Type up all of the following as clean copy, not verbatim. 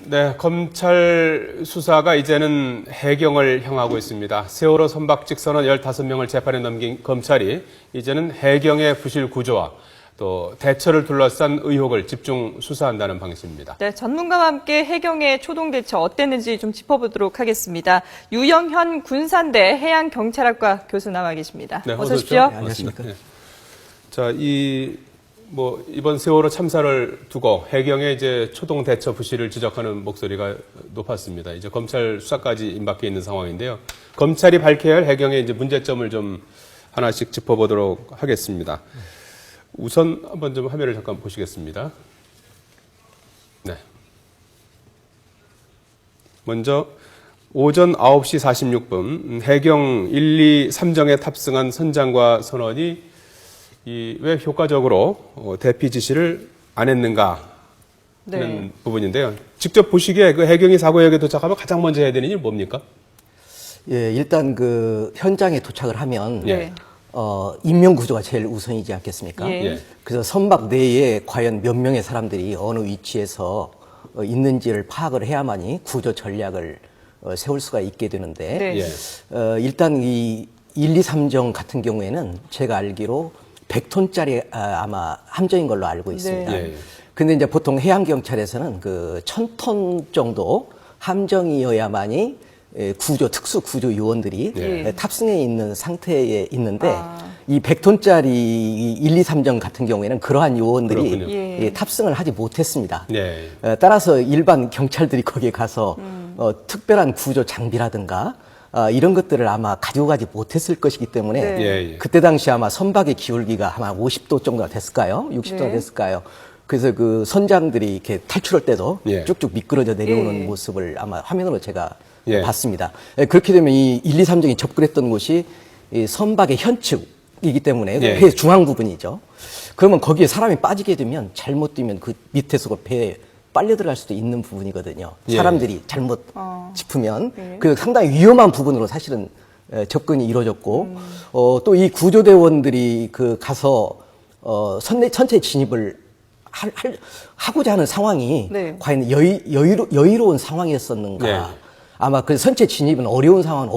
네, 검찰 수사가 이제는 해경을 향하고 있습니다. 세월호 선박 직선원 15명을 재판에 넘긴 검찰이 이제는 해경의 부실 구조와 또 대처를 둘러싼 의혹을 집중 수사한다는 방침입니다. 네, 전문가와 함께 해경의 초동 대처 어땠는지 좀 짚어보도록 하겠습니다. 유영현 군산대 해양경찰학과 교수 나와 계십니다. 네, 어서 오십시오. 네, 안녕하십니까. 네. 자, 이번 세월호 참사를 두고 해경의 이제 초동 대처 부실을 지적하는 목소리가 높았습니다. 이제 검찰 수사까지 임박해 있는 상황인데요. 검찰이 밝혀야 할 해경의 이제 문제점을 좀 하나씩 짚어보도록 하겠습니다. 우선 한번 좀 화면을 잠깐 보시겠습니다. 네. 먼저 오전 9시 46분 해경 1, 2, 3정에 탑승한 선장과 선원이 왜 효과적으로 대피 지시를 안 했는가 하는 네. 부분인데요. 직접 보시기에 그 해경이 사고역에 도착하면 가장 먼저 해야 되는 일이 뭡니까? 예, 일단 그 현장에 도착을 하면 네. 인명 구조가 제일 우선이지 않겠습니까? 예. 예. 그래서 선박 내에 과연 몇 명의 사람들이 어느 위치에서 있는지를 파악을 해야만이 구조 전략을 세울 수가 있게 되는데 네. 예. 일단 이 1, 2, 3정 같은 경우에는 제가 알기로 100톤짜리 아마 함정인 걸로 알고 있습니다. 네. 예. 근데 이제 보통 해양경찰에서는 그 1000톤 정도 함정이어야만이 특수 구조 요원들이 예. 탑승해 있는 상태에 있는데 이 100톤짜리 1, 2, 3정 같은 경우에는 그러한 요원들이 그렇군요. 예. 탑승을 하지 못했습니다. 네. 따라서 일반 경찰들이 거기에 가서 특별한 구조 장비라든가 이런 것들을 아마 가지고 가지 못했을 것이기 때문에 네. 예. 그때 당시 아마 선박의 기울기가 아마 50도 정도가 됐을까요? 60도 네. 됐을까요? 그래서 그 선장들이 이렇게 탈출할 때도 예. 쭉쭉 미끄러져 내려오는 예. 모습을 아마 화면으로 제가 예. 봤습니다. 그렇게 되면 이 1, 2, 3정이 접근했던 곳이 이 선박의 현측이기 때문에 예. 배 중앙 부분이죠. 그러면 거기에 사람이 빠지게 되면 잘못 뛰면 그 밑에서 그 배에 빨려 들어갈 수도 있는 부분이거든요. 예. 사람들이 잘못 짚으면 예. 그 상당히 위험한 부분으로 사실은 접근이 이루어졌고 또 이 구조대원들이 그 가서 선체 진입을 하고자 하는 상황이 네. 과연 여유로운 상황이었었는가? 네. 아마 그 선체 진입은 어려운 상황은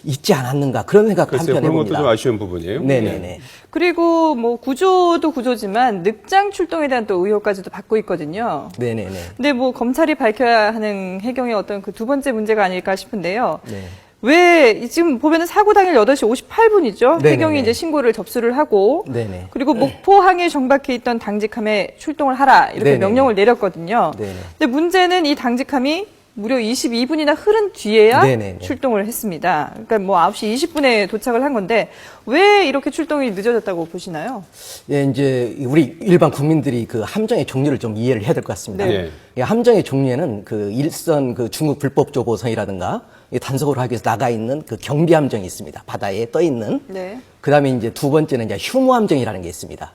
있지 않았는가? 그런 생각 글쎄요, 한편 그런 것도 해봅니다. 좀 아쉬운 부분이에요. 네네네. 그리고 뭐 구조도 구조지만 늑장 출동에 대한 또 의혹까지도 받고 있거든요. 네네네. 근데 뭐 검찰이 밝혀야 하는 해경의 어떤 그 두 번째 문제가 아닐까 싶은데요. 네. 왜 지금 보면은 사고 당일 8시 58분이죠. 네네네. 해경이 이제 신고를 접수를 하고 네네. 그리고 목포항에 정박해 있던 당직함에 출동을 하라 이렇게 네네네. 명령을 내렸거든요. 네네. 근데 문제는 이 당직함이 무려 22분이나 흐른 뒤에야 네네네. 출동을 했습니다. 그러니까 뭐 9시 20분에 도착을 한 건데 왜 이렇게 출동이 늦어졌다고 보시나요? 예, 이제 우리 일반 국민들이 그 함정의 종류를 좀 이해를 해야 될 것 같습니다. 네. 예, 함정의 종류에는 그 일선 그 중국 불법 조보선이라든가 단속을 하기 위해서 나가 있는 그 경비 함정이 있습니다. 바다에 떠 있는. 네. 그다음에 이제 두 번째는 이제 휴무 함정이라는 게 있습니다.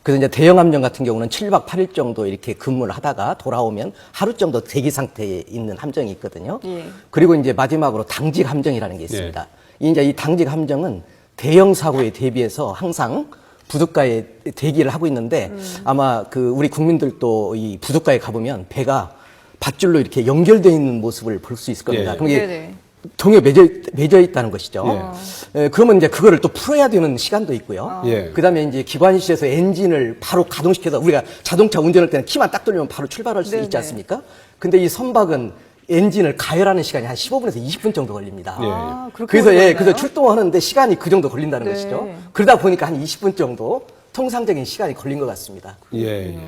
그래서 이제 대형 함정 같은 경우는 7박 8일 정도 이렇게 근무를 하다가 돌아오면 하루 정도 대기 상태에 있는 함정이 있거든요. 예. 그리고 이제 마지막으로 당직 함정이라는 게 있습니다. 이제 이 당직 함정은 대형 사고에 대비해서 항상 부둣가에 대기를 하고 있는데 아마 그 우리 국민들도 이 부둣가에 가보면 배가 밧줄로 이렇게 연결되어 있는 모습을 볼 수 있을 겁니다. 예. 그럼 이게 네네. 동에 맺어 있다는 것이죠. 그러면 이제 그거를 또 풀어야 되는 시간도 있고요. 예. 그다음에 이제 기관실에서 엔진을 바로 가동시켜서 우리가 자동차 운전할 때는 키만 딱 돌리면 바로 출발할 수 네네. 있지 않습니까? 근데 이 선박은 엔진을 가열하는 시간이 한 15분에서 20분 정도 걸립니다. 아, 그렇게 그래서 오래 그래서 걸리나요? 출동하는데 시간이 그 정도 걸린다는 네. 것이죠. 그러다 보니까 한 20분 정도 통상적인 시간이 걸린 것 같습니다. 예.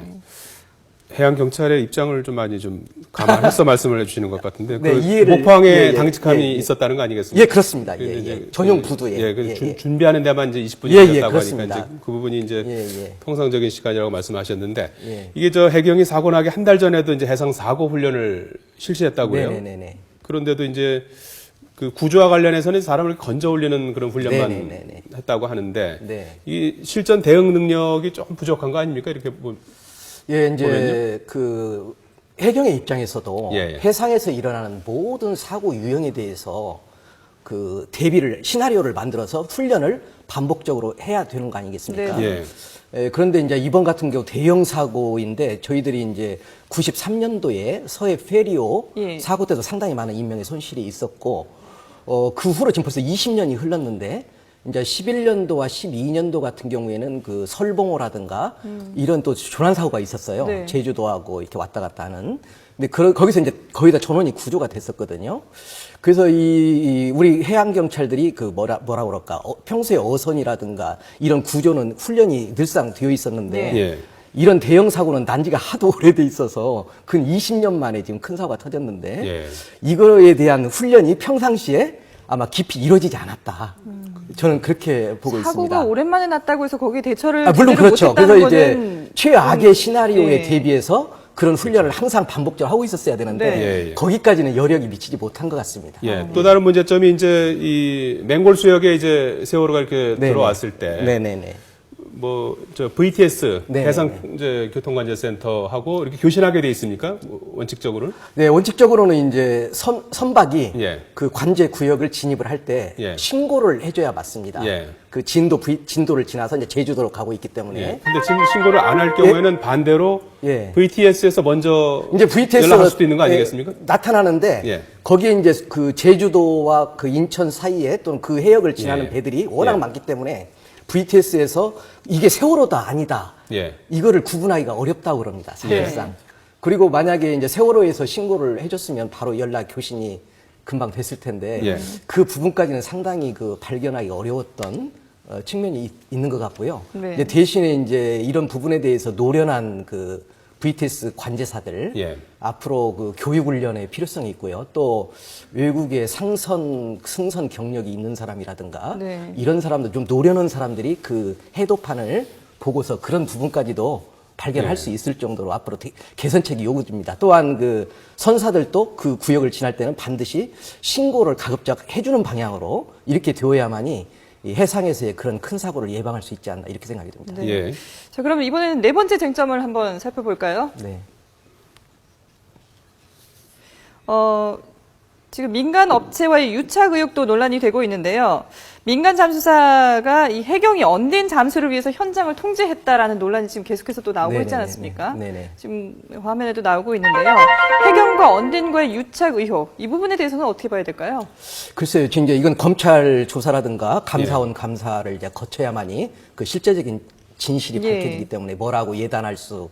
해양 경찰의 입장을 좀 많이 좀 감안해서 말씀을 해주시는 것 같은데 네, 그 이해를- 목포항에 예, 예, 당직함이 예, 예. 있었다는 거 아니겠습니까? 예, 그렇습니다. 예, 근데 예. 이제 전용 부두에. 예, 그 예, 예. 준비하는 데만 이제 20분이 예, 예, 걸렸다고 하니까 그렇습니다. 이제 그 부분이 이제 예, 예. 통상적인 시간이라고 말씀하셨는데 예. 이게 저 해경이 사고 나기 한 달 전에도 이제 해상 사고 훈련을 실시했다고 해요. 네네네. 그런데도 이제 그 구조와 관련해서는 사람을 건져 올리는 그런 훈련만 네네네네. 했다고 하는데 네. 이 실전 대응 능력이 조금 부족한 거 아닙니까? 이렇게 뭐 예, 이제 보면요? 그 해경의 입장에서도 예, 예. 해상에서 일어나는 모든 사고 유형에 대해서 그 대비를 시나리오를 만들어서 훈련을 반복적으로 해야 되는 거 아니겠습니까? 네. 예. 그런데 이제 이번 같은 경우 대형 사고인데 저희들이 이제 93년도에 서해 페리오 예. 사고 때도 상당히 많은 인명의 손실이 있었고, 그 후로 지금 벌써 20년이 흘렀는데, 이제 11년도와 12년도 같은 경우에는 그 설봉호라든가 이런 또 조난 사고가 있었어요. 네. 제주도하고 이렇게 왔다 갔다 하는. 근데 거기서 이제 거의 다 전원이 구조가 됐었거든요. 그래서 우리 해양 경찰들이 그 뭐라 그럴까, 평소에 어선이라든가 이런 구조는 훈련이 늘상 되어 있었는데 네. 예. 이런 대형 사고는 난지가 하도 오래돼 있어서 근 20년 만에 지금 큰 사고가 터졌는데 예. 이거에 대한 훈련이 평상시에 아마 깊이 이루어지지 않았다. 저는 그렇게 보고 있습니다. 사고가 오랜만에 났다고 해서 거기에 대처를 물론 제대로 그렇죠. 못했다는 그래서 이제 거는 최악의 시나리오에 예. 대비해서 그런 훈련을 항상 반복적으로 하고 있었어야 되는데 네. 예, 예. 거기까지는 여력이 미치지 못한 것 같습니다. 예. 또 다른 문제점이 이제 이 맹골 수역에 이제 세월호가 이렇게 네네. 들어왔을 때 네네네. 뭐 저 VTS 네네네. 해상 이제 교통관제센터하고 이렇게 교신하게 돼 있습니까? 원칙적으로는? 네, 원칙적으로는 이제 선박이 예. 그 관제 구역을 진입을 할 때 예. 신고를 해줘야 맞습니다. 예. 그 진도를 지나서 이제 제주도로 가고 있기 때문에 예. 근데 지금 신고를 안 할 경우에는 반대로 예. VTS에서 먼저 이제 VTS 연락할 수도 있는 거 아니겠습니까? 나타나는데 예. 거기에 이제 그 제주도와 그 인천 사이에 또는 그 해역을 지나는 예. 배들이 워낙 예. 많기 때문에 VTS에서 이게 세월호다 아니다. 예. 이거를 구분하기가 어렵다고 그럽니다. 사실상. 예. 그리고 만약에 이제 세월호에서 신고를 해줬으면 바로 연락 교신이 금방 됐을 텐데 예. 그 부분까지는 상당히 그 발견하기가 어려웠던 측면이 있는 것 같고요. 네. 이제 대신에 이제 이런 부분에 대해서 노련한 그 VTS 관제사들 예. 앞으로 그 교육 훈련의 필요성이 있고요. 또 외국의 승선 경력이 있는 사람이라든가 네. 이런 사람들 좀 노련한 사람들이 그 해도판을 보고서 그런 부분까지도 발견할 네. 수 있을 정도로 앞으로 개선책이 요구됩니다. 또한 그 선사들도 그 구역을 지날 때는 반드시 신고를 가급적 해주는 방향으로 이렇게 되어야만이 이 해상에서의 그런 큰 사고를 예방할 수 있지 않나 이렇게 생각이 듭니다. 네. 예. 자, 그러면 이번에는 네 번째 쟁점을 한번 살펴볼까요? 네. 지금 민간 업체와의 유착 의혹도 논란이 되고 있는데요. 민간 잠수사가 이 해경이 얹은 잠수를 위해서 현장을 통제했다라는 논란이 지금 계속해서 또 나오고 있지 네네네. 않았습니까? 네네. 지금 화면에도 나오고 있는데요. 해경과 얹은과의 유착 의혹, 이 부분에 대해서는 어떻게 봐야 될까요? 글쎄요, 지금 이제 이건 검찰 조사라든가 감사원 예. 감사를 이제 거쳐야만이 그 실제적인 진실이 예. 밝혀지기 때문에 뭐라고 예단할 수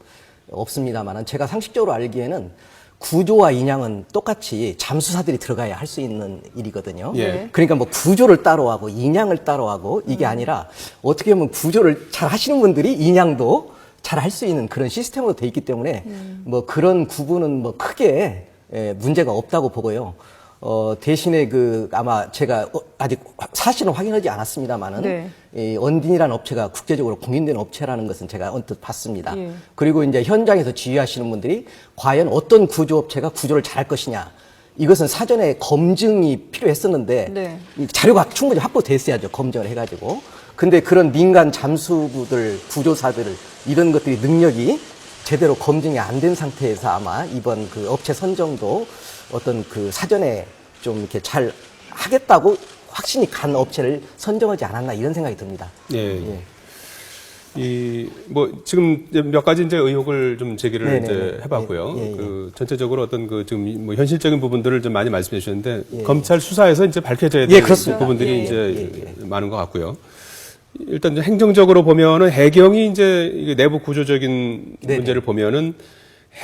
없습니다만은 제가 상식적으로 알기에는 구조와 인양은 똑같이 잠수사들이 들어가야 할 수 있는 일이거든요. 예. 그러니까 뭐 구조를 따로 하고 인양을 따로 하고 이게 아니라 어떻게 보면 구조를 잘 하시는 분들이 인양도 잘 할 수 있는 그런 시스템으로 돼 있기 때문에 뭐 그런 구분은 뭐 크게 문제가 없다고 보고요. 대신에 그 아마 제가 아직 사실은 확인하지 않았습니다만은 네. 이 언딘이라는 업체가 국제적으로 공인된 업체라는 것은 제가 언뜻 봤습니다. 예. 그리고 이제 현장에서 지휘하시는 분들이 과연 어떤 구조업체가 구조를 잘할 것이냐. 이것은 사전에 검증이 필요했었는데 네. 이 자료가 충분히 확보됐어야죠. 검증을 해가지고. 근데 그런 민간 잠수부들, 구조사들 이런 것들이 능력이 제대로 검증이 안 된 상태에서 아마 이번 그 업체 선정도 어떤 그 사전에 좀 이렇게 잘 하겠다고 확신이 간 업체를 선정하지 않았나 이런 생각이 듭니다. 예. 뭐 지금 이제 몇 가지 이제 의혹을 좀 제기를 네네네. 이제 해봤고요. 예, 예, 예. 그 전체적으로 어떤 그 지금 뭐 현실적인 부분들을 좀 많이 말씀해 주셨는데 예. 검찰 수사에서 이제 밝혀져야 예, 될 그렇습니다. 부분들이 예, 이제 많은 것 같고요. 일단 이제 행정적으로 보면은 해경이 이제 이게 내부 구조적인 네네. 문제를 보면은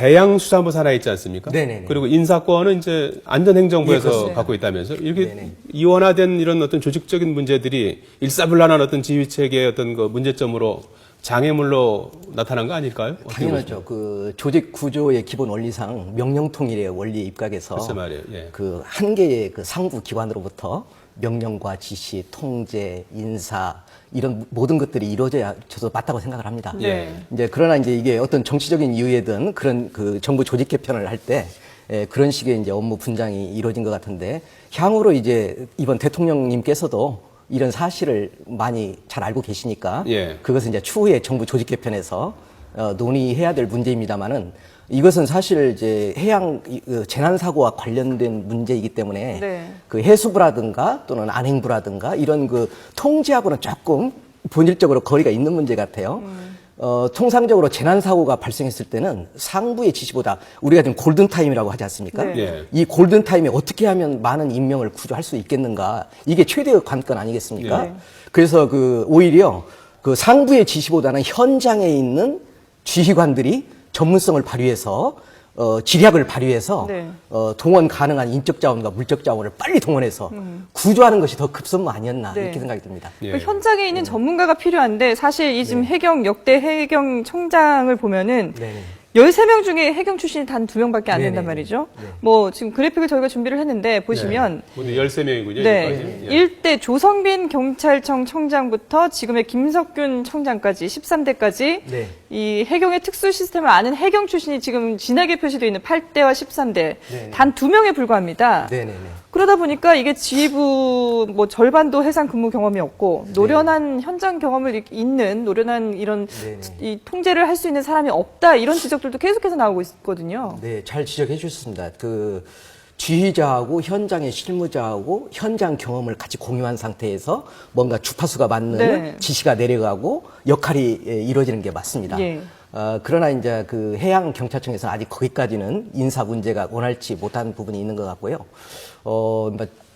해양수산부 산하에 있지 않습니까? 네네네. 그리고 인사권은 이제 안전행정부에서 예, 그렇습니다. 갖고 있다면서 이렇게 네네. 이원화된 이런 어떤 조직적인 문제들이 일사불란한 어떤 지휘 체계의 어떤 그 문제점으로 장애물로 나타난 거 아닐까요? 어떻게 당연하죠. 그 조직 구조의 기본 원리상 명령통일의 원리에 입각해서 글쎄 말이에요. 예. 그 한 개의 그 상부 기관으로부터 명령과 지시, 통제, 인사 이런 모든 것들이 이루어져야 저도 맞다고 생각을 합니다. 네. 이제 그러나 이제 이게 어떤 정치적인 이유에든 그런 그 정부 조직 개편을 할 때 그런 식의 이제 업무 분장이 이루어진 것 같은데 향후로 이제 이번 대통령님께서도 이런 사실을 많이 잘 알고 계시니까 예. 그것은 이제 추후에 정부 조직 개편에서 논의해야 될 문제입니다만은 이것은 사실 이제 해양 재난 사고와 관련된 문제이기 때문에 네. 그 해수부라든가 또는 안행부라든가 이런 그 통제하고는 조금 본질적으로 거리가 있는 문제 같아요. 통상적으로 재난사고가 발생했을 때는 상부의 지시보다 우리가 지금 골든타임이라고 하지 않습니까? 네. 예. 이 골든타임에 어떻게 하면 많은 인명을 구조할 수 있겠는가. 이게 최대의 관건 아니겠습니까? 네. 그래서 오히려 그 상부의 지시보다는 현장에 있는 지휘관들이 전문성을 발휘해서 지략을 발휘해서 네. 동원 가능한 인적 자원과 물적 자원을 빨리 동원해서 구조하는 것이 더 급선무 아니었나 네. 이렇게 생각이 듭니다. 예. 그 현장에 있는 전문가가 필요한데 사실 이 지금 역대 해경 청장을 보면은 네네. 13명 중에 해경 출신이 단 2명밖에 안 네네. 된단 말이죠. 네. 뭐 지금 그래픽을 저희가 준비를 했는데 보시면 모두 13명이군요. 네. 예. 일대 조성빈 경찰청 청장부터 지금의 김석균 청장까지 13대까지 네. 이 해경의 특수 시스템을 아는 해경 출신이 지금 진하게 표시되어 있는 8대와 13대 네네. 단 2명에 불과합니다. 네네네. 그러다 보니까 이게 지휘부 뭐 절반도 해상 근무 경험이 없고 노련한 현장 경험을 있는 노련한 이런 네네. 이 통제를 할 수 있는 사람이 없다 이런 지적들도 계속해서 나오고 있거든요. 네, 잘 지적해 주셨습니다. 지휘자하고 현장의 실무자하고 현장 경험을 같이 공유한 상태에서 뭔가 주파수가 맞는 네. 지시가 내려가고 역할이 이루어지는 게 맞습니다. 예. 그러나 이제 그 해양 경찰청에서는 아직 거기까지는 인사 문제가 원활치 못한 부분이 있는 것 같고요.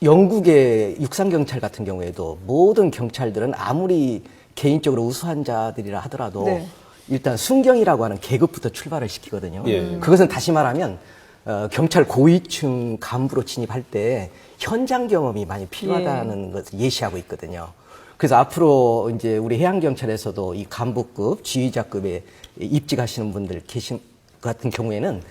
영국의 육상경찰 같은 경우에도 모든 경찰들은 아무리 개인적으로 우수한 자들이라 하더라도 네. 일단 순경이라고 하는 계급부터 출발을 시키거든요. 예. 그것은 다시 말하면 경찰 고위층 간부로 진입할 때 현장 경험이 많이 필요하다는 것을 예시하고 있거든요. 그래서 앞으로 이제 우리 해양경찰에서도 이 간부급, 지휘자급에 입직하시는 분들 계신 같은 경우에는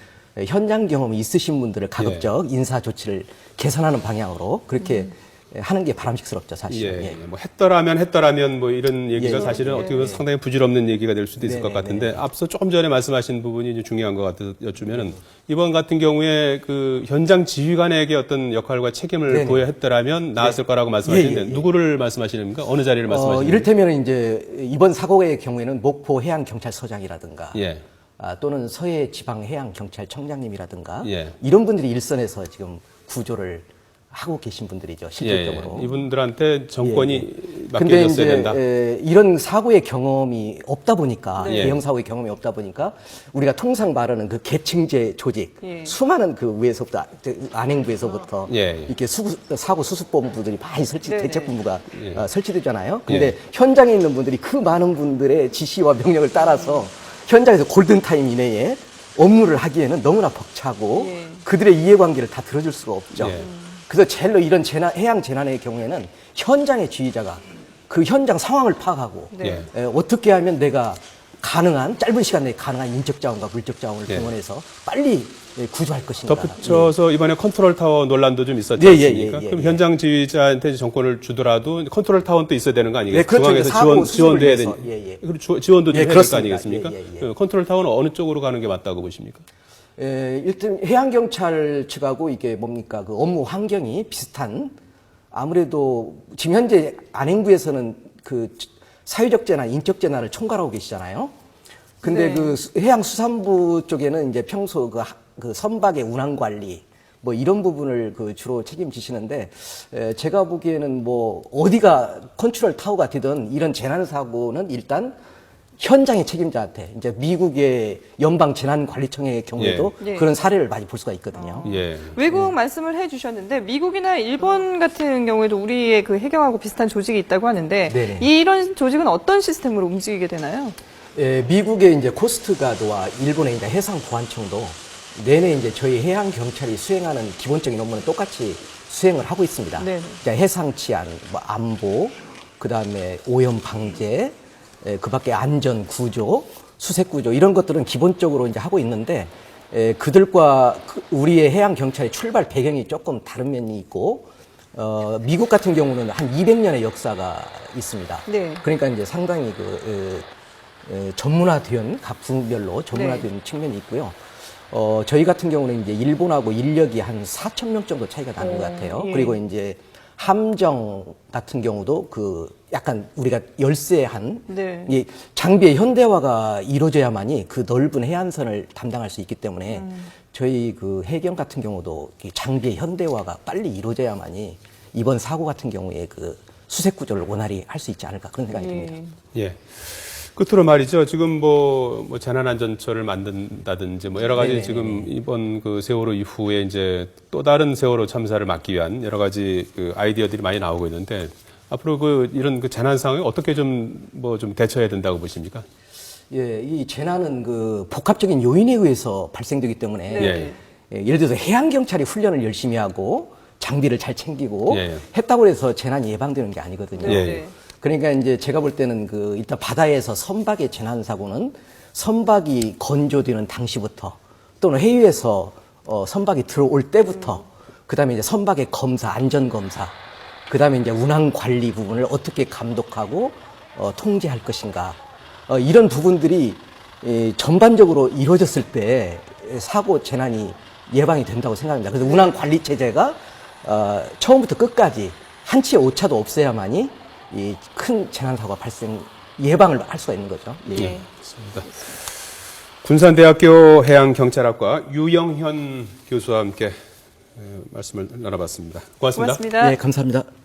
현장 경험이 있으신 분들을 가급적 인사 조치를 개선하는 방향으로 그렇게 하는 게 바람직스럽죠, 사실은. 예. 뭐 했더라면 뭐 이런 얘기가 예. 사실은 어떻게 보면 상당히 부질없는 얘기가 될 수도 있을 것 네네네. 같은데 앞서 조금 전에 말씀하신 부분이 이제 중요한 것 같아서 여쭈면은 이번 같은 경우에 그 현장 지휘관에게 어떤 역할과 책임을 네네. 부여했더라면 나았을 거라고 말씀하시는데 예, 예, 예. 누구를 말씀하시는 겁니까? 어느 자리를 말씀하시는 겁니까? 이를테면 이제 이번 사고의 경우에는 목포 해양경찰서장이라든가 예. 또는 서해 지방 해양경찰청장님이라든가 예. 이런 분들이 일선에서 지금 구조를 하고 계신 분들이죠, 실질적으로. 예. 이분들한테 정권이 근데 맡겨졌어야 이제 된다. 이런 사고의 경험이 없다 보니까 네. 대형 사고의 경험이 없다 보니까 우리가 통상 말하는 그 계층제 조직 예. 수많은 그 위에서부터 안행부에서부터 예. 이렇게 사고 수습본부들이 많이 네네. 대책본부가 예. 설치되잖아요. 근데 예. 현장에 있는 분들이 그 많은 분들의 지시와 명령을 따라서 현장에서 골든타임 이내에 업무를 하기에는 너무나 벅차고 예. 그들의 이해관계를 다 들어줄 수가 없죠. 예. 그래서 제일로 이런 해양 재난의 경우에는 현장의 지휘자가 그 현장 상황을 파악하고 네. 어떻게 하면 내가 가능한 짧은 시간 내에 가능한 인적 자원과 물적 자원을 예. 동원해서 빨리 구조할 것인가. 덧붙여서 이번에 컨트롤 타워 논란도 좀 있었지 예, 않습니까? 예, 예, 예, 그럼 예. 현장 지휘자한테 정권을 주더라도 컨트롤 타워는 또 있어야 되는 거 아니겠습니까? 네, 그렇죠. 중앙에서 사고 지원도 해야 되니. 수습을 위해서. 예, 예. 그리고 지원도 좀 예, 해야 될 거 그렇습니다. 아니겠습니까? 예, 예, 예. 그 컨트롤 타워는 어느 쪽으로 가는 게 맞다고 보십니까? 일단 해양경찰 측하고 이게 뭡니까 그 업무 환경이 비슷한 아무래도 지금 현재 안행부에서는 그 사회적 재난, 인적 재난을 총괄하고 계시잖아요. 근데 네. 그 해양수산부 쪽에는 이제 평소 그 선박의 운항 관리 뭐 이런 부분을 그 주로 책임지시는데 제가 보기에는 뭐 어디가 컨트롤 타워가 되든 이런 재난 사고는 일단 현장의 책임자한테 이제 미국의 연방 재난관리청의 경우에도 예. 그런 사례를 많이 볼 수가 있거든요. 예. 외국 말씀을 해주셨는데 미국이나 일본 같은 경우에도 우리의 그 해경하고 비슷한 조직이 있다고 하는데 네네. 이런 조직은 어떤 시스템으로 움직이게 되나요? 미국의 이제 코스트가드와 일본의 이제 해상보안청도 내내 이제 저희 해양 경찰이 수행하는 기본적인 업무는 똑같이 수행을 하고 있습니다. 네네. 이제 해상 치안, 뭐 안보, 그 다음에 오염 방제, 그 밖에 안전 구조, 수색 구조 이런 것들은 기본적으로 이제 하고 있는데 그들과 우리의 해양 경찰의 출발 배경이 조금 다른 면이 있고 미국 같은 경우는 한 200년의 역사가 있습니다. 네. 그러니까 이제 상당히 전문화된 각 분별로 전문화된 측면이 있고요. 저희 같은 경우는 이제 일본하고 인력이 한 4,000명 정도 차이가 나는 것 같아요. 예. 그리고 이제 함정 같은 경우도 그 약간 우리가 열세한 네. 이 장비의 현대화가 이루어져야만이 그 넓은 해안선을 담당할 수 있기 때문에 저희 그 해경 같은 경우도 이 장비의 현대화가 빨리 이루어져야만이 이번 사고 같은 경우에 그 수색 구조를 원활히 할 수 있지 않을까 그런 생각이 듭니다. 예. 예. 끝으로 말이죠. 지금 뭐 재난안전처를 만든다든지 뭐 여러 가지 네네네. 지금 이번 그 세월호 이후에 이제 또 다른 세월호 참사를 막기 위한 여러 가지 그 아이디어들이 많이 나오고 있는데 앞으로 이런 그 재난 상황에 어떻게 좀 대처해야 된다고 보십니까? 예, 이 재난은 그 복합적인 요인에 의해서 발생되기 때문에 네. 예, 예를 들어서 해양경찰이 훈련을 열심히 하고 장비를 잘 챙기고 예. 했다고 해서 재난이 예방되는 게 아니거든요. 예. 그러니까 이제 제가 볼 때는 그 일단 바다에서 선박의 재난 사고는 선박이 건조되는 당시부터 또는 해유에서 선박이 들어올 때부터 그다음에 이제 선박의 검사, 안전 검사, 그다음에 이제 운항 관리 부분을 어떻게 감독하고 통제할 것인가 이런 부분들이 전반적으로 이루어졌을 때 사고 재난이 예방이 된다고 생각합니다. 그래서 운항 관리 체제가 처음부터 끝까지 한치의 오차도 없어야만이 이 큰 재난 사고가 발생 예방을 할 수가 있는 거죠. 예. 네. 그렇습니다. 군산대학교 해양경찰학과 유영현 교수와 함께 말씀을 나눠봤습니다. 고맙습니다. 고맙습니다. 네, 감사합니다.